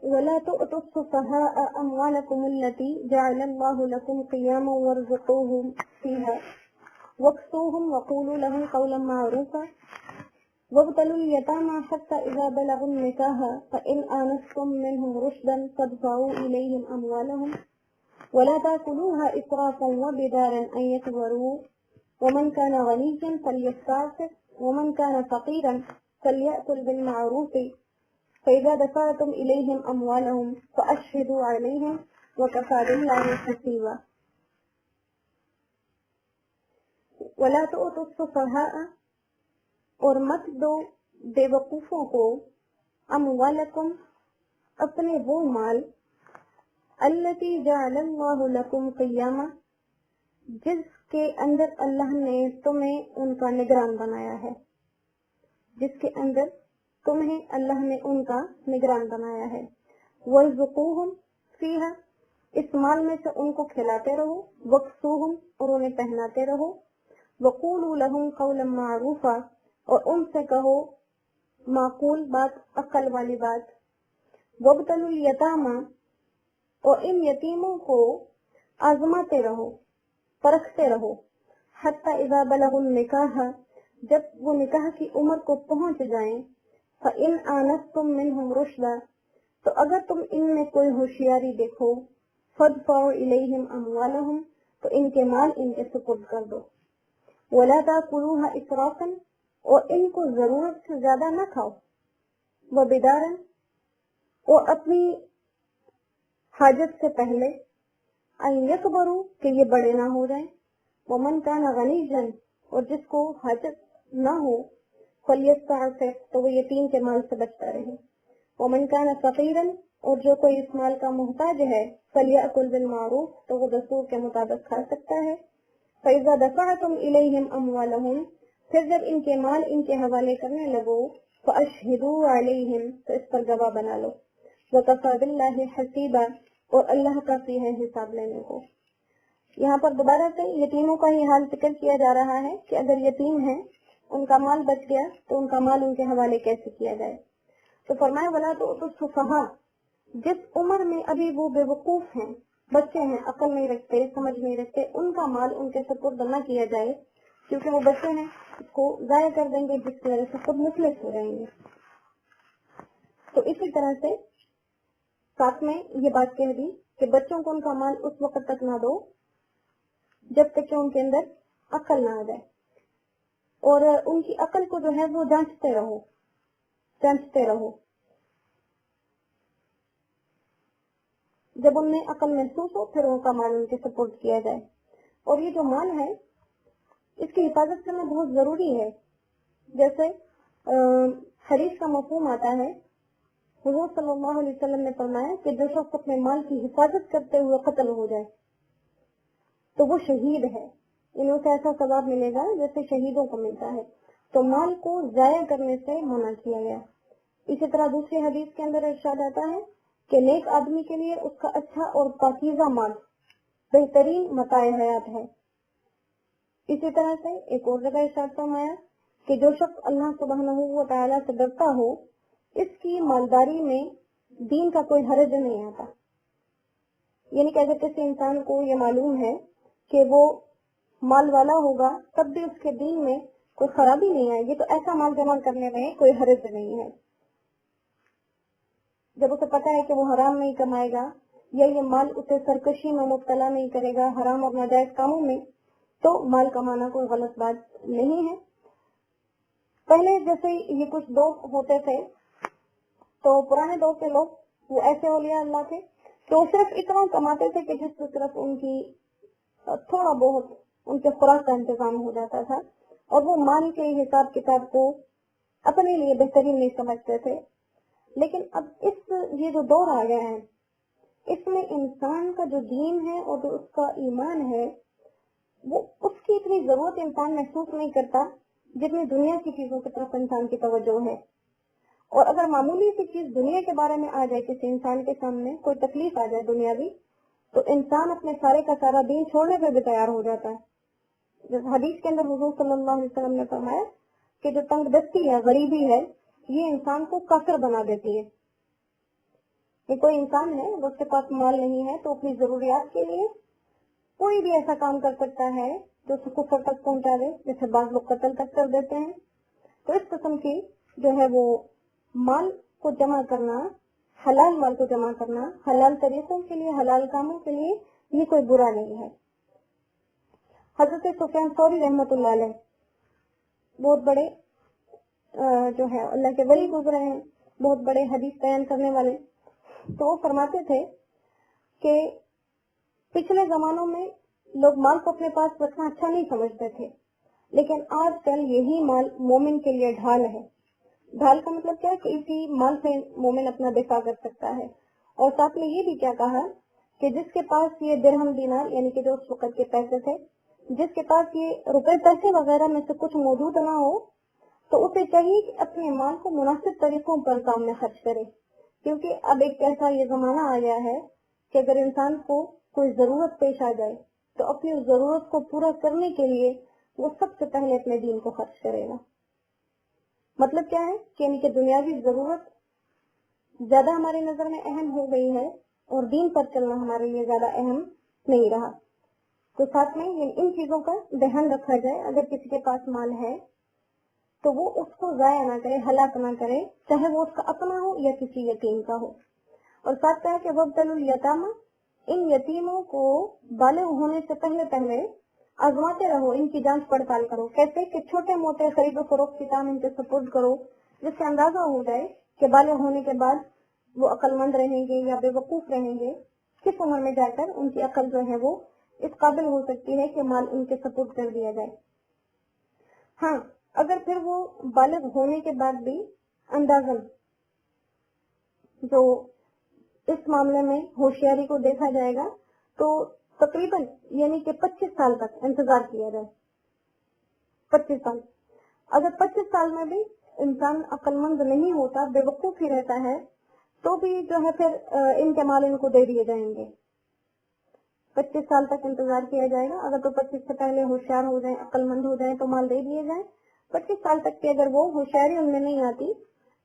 ولا تؤتوا السفهاء أموالكم التي جعل الله لكم قياما وارزقوهم فيها واكسوهم وقولوا لهم قولا معروفا وابتلوا اليتامى حتى إذا بلغوا النكاح فإن آنستم منهم رشدا فادفعوا إليهم أموالهم ولا تأكلوها إسرافا وبدارا أن يكبروا ومن كان غنيا فليستعفف ومن كان فقيرا فليأكل بالمعروف فإذا دفعتم إليهم أموالهم فأشهدوا عليهم وكفى بالله حسيبا ولا تؤتوا السفهاء اور مت دو بے وقوفوں کو اموالکم اپنے وہ مال التی جعل اللہ لکم قیاما جس کے اندر اللہ نے تمہیں ان کا نگران بنایا ہے، جس کے اندر تمہیں اللہ نے ان کا نگران بنایا ہے، وارزقوہم فیہا اس مال میں سے ان کو کھلاتے رہو، وکسوہم اور انہیں پہناتے رہو، وقولوا لہم قولا معروفا اور ان سے کہو معقول بات، عقل والی بات، وابتلوا الیتاما اور ان یتیموں کو آزماتے رہو، پرکھتے رہو، حتی اذا بلغوا النکاح جب وہ نکاح کی عمر کو پہنچ جائیں، فإن آنستم منہم رشدا تو اگر تم ان میں کوئی ہوشیاری دیکھو، فادفعوا الیہم اموالہم تو ان کے مال ان کے سپرد کر دو، ولا تاکلوها اسرافا اور ان کو ضرورت سے زیادہ نہ کھاؤ، وبدارا اور اپنی حاجت سے پہلے، ان یکبروا کہ یہ بڑے نہ ہو جائیں، ومن کان غنیا اور جس کو حاجت نہ ہو، فلیستعفف تو وہ یتیم کے مال سے بچتا رہے، ومن کان فقیرا اور جو کوئی اس مال کا محتاج ہے، فلیأکل بالمعروف تو وہ دستور کے مطابق کھا سکتا ہے، فإذا دفعتم الیہم اموالہم پھر جب ان کے مال ان کے حوالے کرنے لگو، فاشہدوا علیہم تو اس پر گواہ بنا لو، وکفی باللہ حسیبا اور اللہ کافی ہے حساب لینے کو۔ یہاں پر دوبارہ سے یتیموں کا یہ حال ذکر کیا جا رہا ہے کہ اگر یتیم ہیں، ان کا مال بچ گیا تو ان کا مال ان کے حوالے کیسے کیا جائے۔ تو فرمایا ولا تؤتوا السفہاء جس عمر میں ابھی وہ بے وقوف ہیں، بچے ہیں، عقل نہیں رکھتے، سمجھ نہیں رکھتے، ان کا مال ان کے سپرد نہ کیا جائے، کیونکہ وہ بچے ہیں، اس کو ضائع کر دیں گے جس کی وجہ سے خود مفلس ہو جائیں گے۔ تو اسی طرح سے ساتھ میں یہ بات کہہ دی کہ بچوں کو ان کا مال اس وقت تک نہ دو جب تک کہ ان کے اندر عقل نہ آ جائے، اور ان کی عقل کو جو ہے وہ جانچتے رہو، جب ان میں عقل محسوس ہو پھر ان کا مال ان کے سپورٹ کیا جائے۔ اور یہ جو مال ہے اس کی حفاظت کرنا بہت ضروری ہے، جیسے حدیث کا مفہوم آتا ہے، حضور صلی اللہ علیہ وسلم نے فرمایا کہ جو شخص اپنے مال کی حفاظت کرتے ہوئے قتل ہو جائے تو وہ شہید ہے، انہوں سے ایسا ثواب ملے گا جیسے شہیدوں کو ملتا ہے۔ تو مال کو ضائع کرنے سے منع کیا گیا۔ اسی طرح دوسری حدیث کے اندر ارشاد آتا ہے کہ نیک آدمی کے لیے اس کا اچھا اور پاکیزہ مال بہترین متاع حیات ہے۔ اسی طرح سے ایک اور جگہ ارشاد فرمایا کہ جو شخص اللہ سبحانہ و تعالیٰ سے ڈرتا ہو اس کی مالداری میں دین کا کوئی حرج نہیں آتا، یعنی کہ اگر کسی انسان کو یہ معلوم ہے کہ وہ مال والا ہوگا تب بھی اس کے دین میں کوئی خرابی نہیں آئے گی تو ایسا مال جمع کرنے میں کوئی حرج نہیں ہے۔ جب اسے پتا ہے کہ وہ حرام نہیں کمائے گا یا یہ مال اسے سرکشی میں مبتلا نہیں کرے گا، حرام اور ناجائز کاموں میں، تو مال کمانا کوئی غلط بات نہیں ہے۔ پہلے جیسے یہ کچھ لوگ ہوتے تھے تو پرانے دور کے لوگ وہ ایسے اولیاء اللہ تھے کہ وہ صرف اتنا کماتے تھے کہ جس سے صرف ان کی تھوڑا بہت ان کے خوراک کا انتظام ہو جاتا تھا، اور وہ مال کے حساب کتاب کو اپنے لیے بہترین نہیں سمجھتے تھے۔ لیکن اب یہ جو دور آ گیا ہے اس میں انسان کا جو دین ہے اور جو اس کا ایمان ہے وہ اس کی اتنی ضرورت انسان محسوس نہیں کرتا جتنی دنیا کی چیزوں کی طرف انسان کی توجہ ہے۔ اور اگر معمولی سی چیز دنیا کے بارے میں آ جائے، کسی انسان کے سامنے کوئی تکلیف آ جائے دنیاوی، تو انسان اپنے سارے کا سارا دین چھوڑنے پہ بھی تیار ہو جاتا ہے۔ جس حدیث کے اندر حضور صلی اللہ علیہ وسلم نے فرمایا کہ جو تنگ دستی ہے، غریبی ہے، یہ انسان کو کافر بنا دیتی ہے۔ کہ کوئی انسان ہے وہ اس کے پاس مال نہیں ہے تو اپنی ضروریات کے لیے کوئی بھی ایسا کام کر سکتا ہے جو اس کو کفر تک پہنچا دے، جیسے بعض لوگ قتل تک کر دیتے ہیں. تو اس قسم کی جو ہے وہ مال کو جمع کرنا، حلال مال کو جمع کرنا حلال طریقوں کے لیے، حلال کاموں کے لیے، یہ کوئی برا نہیں ہے. حضرت سفیان ثوری رحمۃ اللہ علیہ بہت بڑے جو ہے اللہ کے ولی گزرے ہیں، بہت بڑے حدیث بیان کرنے والے. تو وہ فرماتے تھے کہ پچھلے زمانوں میں لوگ مال کو اپنے پاس رکھنا اچھا نہیں سمجھتے تھے، لیکن آج کل یہی مال مومن کے لیے ڈھال ہے. ڈھال کا مطلب کیا ہے کہ اسی مال سے مومن اپنا دفاع کر سکتا ہے. اور ساتھ میں یہ بھی کیا کہا کہ جس کے پاس یہ درہم دینار یعنی کہ جو اس وقت کے پیسے تھے، جس کے پاس یہ روپے پیسے وغیرہ میں سے کچھ موجود نہ ہو تو اسے چاہیے کہ اپنے مال کو مناسب طریقوں پر کام میں خرچ کرے. کیونکہ اب ایک ایسا یہ زمانہ آ گیا ہے کہ اگر انسان کو کوئی ضرورت پیش آ جائے تو اپنی اس ضرورت کو پورا کرنے کے لیے وہ سب سے پہلے اپنے دین کو خرچ کرے گا. مطلب کیا ہے کہ یعنی کہ دنیاوی ضرورت زیادہ ہماری نظر میں اہم ہو گئی ہے اور دین پر چلنا ہمارے لیے زیادہ اہم نہیں رہا. تو ساتھ میں ان چیزوں کا دھیان رکھا جائے. اگر کسی کے پاس مال ہے تو وہ اس کو ضائع نہ کرے، ہلاک نہ کرے، چاہے وہ اس کا اپنا ہو یا کسی یتیم کا ہو. اور ساتھ کہا کہ وابتلوا الیتامى، ان یتیموں کو بالغ ہونے سے پہلے آزماتے رہو، ان کی جانچ پڑتال کرو. کیسے کہ چھوٹے موٹے خرید و فروخت کے کام ان کے سپرد کرو، جس سے اندازہ ہو جائے کہ بالغ ہونے کے بعد وہ عقل مند رہیں گے یا بے وقوف رہیں گے. کس عمر میں جا کر ان کی عقل جو ہے وہ اس قابل ہو سکتی ہے کہ مال ان کے سپرد کر دیا جائے. ہاں اگر پھر وہ بالغ ہونے کے بعد بھی اندازن جو اس معاملے میں ہوشیاری کو دیکھا جائے گا تو تقریباً یعنی کہ 25 سال تک انتظار کیا جائے. 25 سال. اگر 25 سال میں بھی انسان عقل مند نہیں ہوتا، بے وقوف ہی رہتا ہے، تو بھی جو ہے پھر ان کے مال ان کو دے دیے جائیں گے. 25 سال تک انتظار کیا جائے گا. اگر تو 25 سے پہلے ہوشیار ہو جائیں، عقل مند ہو جائیں تو مال دے دیے جائیں. 25 سال تک کی اگر وہ ہوشیاری ان میں نہیں آتی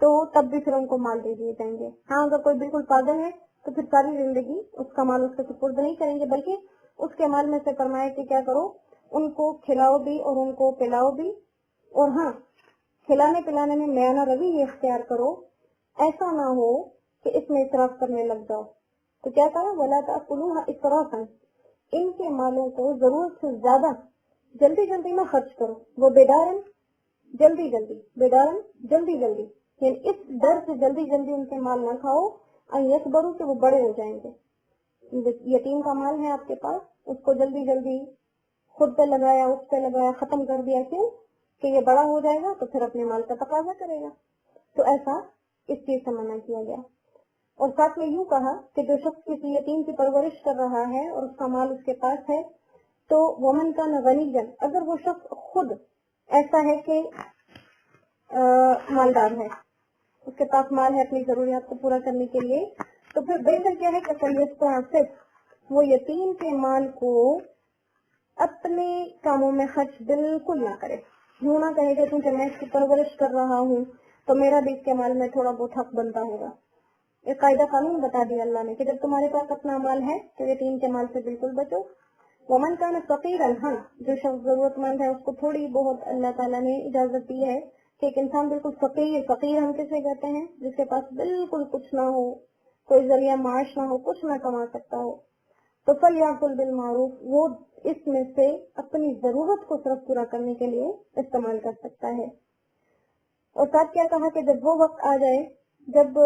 تو تب بھی پھر ان کو مال دے دیے جائیں گے. ہاں اگر کوئی بالکل پاگل ہے تو پھر ساری زندگی اس کا مال اس کے سپرد نہیں کریں گے، بلکہ اس کے مال میں سے فرمایا کہ کیا کرو، ان کو کھلاؤ بھی اور ان کو پلاؤ بھی. اور ہاں کھلانے پلانے میں میانہ روی یہ اختیار کرو، ایسا نہ ہو کہ اس میں اسراف کرنے لگ جاؤ. تو کیا کہا، وَلَا تَأْكُلُوهَا إِسْرَافًا، ان کے مالوں کو ضرورت سے زیادہ جلدی جلدی نہ خرچ کرو. وہ بیدارن جلدی جلدی یعنی اس ڈر سے جلدی جلدی ان کے مال نہ کھاؤ، یکبروا کہ وہ بڑے ہو جائیں گے. یتیم کا مال ہے آپ کے پاس، اس کو جلدی جلدی خود پہ لگایا، اس پہ لگایا، ختم کر دیا. کیوں کہ یہ بڑا ہو جائے گا تو پھر اپنے مال کا تقاضا کرے گا. تو ایسا اس چیز سے منع کیا گیا. اور ساتھ میں یوں کہا کہ جو شخص کسی یتیم کی پرورش کر رہا ہے اور اس کا مال اس کے پاس ہے تو ومن کا غنیا، اگر وہ شخص خود ایسا ہے کہ مالدار ہے، اس کے پاس مال ہے اپنی ضروریات کو پورا کرنے کے لیے، تو پھر بہتر کیا ہے کہ صرف وہ یتیم کے مال کو اپنے کاموں میں خرچ بالکل نہ کرے. یوں نہ کہے کہ کیونکہ میں اس کی پرورش کر رہا ہوں تو میرا بھی اس کے مال میں تھوڑا بہت حق بنتا ہوگا. ایک قاعدہ قانون بتا دیا اللہ نے کہ جب تمہارے پاس اپنا مال ہے تو یتیم کے مال سے بالکل بچو. ومن کان فقیرا، ہاں جو شخص ضرورت مند ہے اس کو تھوڑی بہت اللہ تعالیٰ نے اجازت دی ہے کہ ایک انسان بالکل فقیر ہم کسے کہتے ہیں، جس کے پاس بالکل کچھ نہ ہو، کوئی ذریعہ معاش نہ ہو، کچھ نہ کما سکتا ہو، تو فلیأکل بالمعروف، وہ اس میں سے اپنی ضرورت کو صرف پورا کرنے کے لیے استعمال کر سکتا ہے. اور ساتھ کیا کہا کہ جب وہ وقت آ جائے جب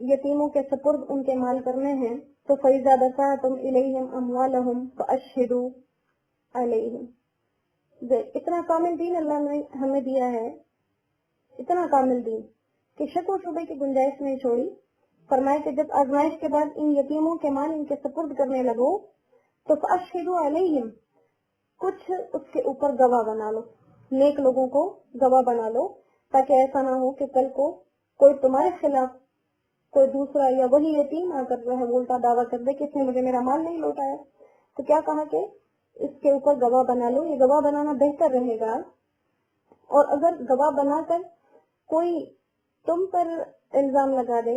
یتیموں کے سپرد ان کے مال کرنے ہیں تو فَإِذَا دَفَعْتُمْ إِلَيْهِمْ أَمْوَالَهُمْ فَأَشْهِدُوا عَلَيْهِمْ. اتنا کامل دین اللہ نے ہمیں دیا ہے، اتنا کامل دین کہ شک و شبے کی گنجائش نہیں چھوڑی. فرمائے کہ جب آزمائش کے بعد ان یتیموں کے مال ان کے سپرد کرنے لگو تو فَأَشْهِدُوا عَلَيْهِمْ، کچھ اس کے اوپر گواہ بنا لو، نیک لوگوں کو گواہ بنا لو، تاکہ ایسا نہ ہو کہ کل کو کوئی تمہارے خلاف کوئی دوسرا یا وہی یتیم آ کر جو ہے الٹا دعویٰ کر دے کہ اس نے مجھے میرا مال نہیں لوٹایا. تو کیا کہا کہ اس کے اوپر گواہ بنا لو. یہ گواہ بنانا بہتر رہے گا. اور اگر گواہ بنا کر کوئی تم پر الزام لگا دے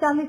40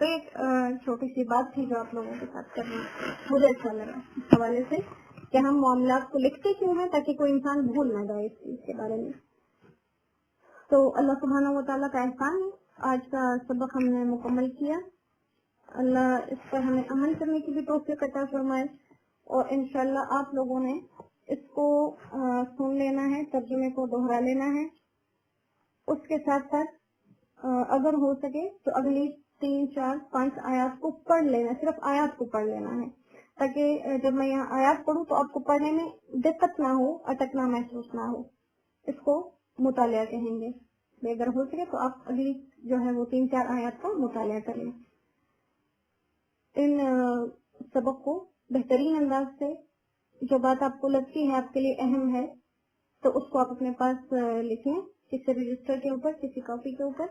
تو ایک چھوٹی سی بات تھی جو آپ لوگوں کے ساتھ کرنا مجھے اچھا لگا اس حوالے سے کہ ہم معاملات کو لکھتے کیوں ہیں تاکہ کوئی انسان بھول نہ جائے اس چیز کے بارے میں. تو اللہ سبحانہ و تعالیٰ کا احسان ہے, آج کا سبق ہم نے مکمل کیا. اللہ اس پر ہمیں عمل کرنے کی بھی توفیق عطا فرمائے, اور انشاءاللہ آپ لوگوں نے اس کو سن لینا ہے, ترجمے کو دوہرا لینا ہے. اس کے ساتھ ساتھ اگر ہو سکے تو اگلی 3, 4, 5 آیات کو پڑھ لینا, صرف آیات کو پڑھ لینا ہے, تاکہ جب میں یہاں آیات پڑھوں تو آپ کو پڑھنے میں دقت نہ ہو, اٹکنا محسوس نہ ہو. اس کو مطالعہ کہیں گے. اگر ہو سکے تو آپ اگلی جو ہے وہ 3, 4 آیات کا مطالعہ کر لیں. ان سبق کو بہترین انداز سے, جو بات آپ کو لگتی ہے آپ کے لیے اہم ہے, تو اس کو آپ اپنے پاس لکھیں, کسی رجسٹر کے اوپر, کسی کاپی کے اوپر,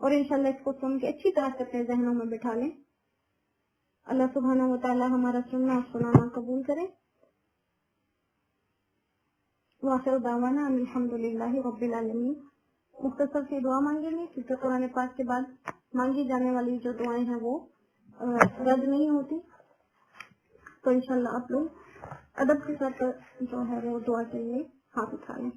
اور انشاءاللہ اس کو سن کے اچھی طرح سے اپنے ذہنوں میں بٹھا لیں. اللہ سبحانہ و تعالی ہمارا سننا اور سنانا قبول کرے. وآخر دعوانا الحمدللہ رب العالمین. مختصر سی دعا مانگیں گے کیونکہ قرآن پاک کے بعد مانگی جانے والی جو دعائیں ہیں وہ رد نہیں ہوتی. تو انشاءاللہ آپ لوگ ادب کے ساتھ جو ہے وہ دعا کے لیے ہاتھ اٹھا لیں.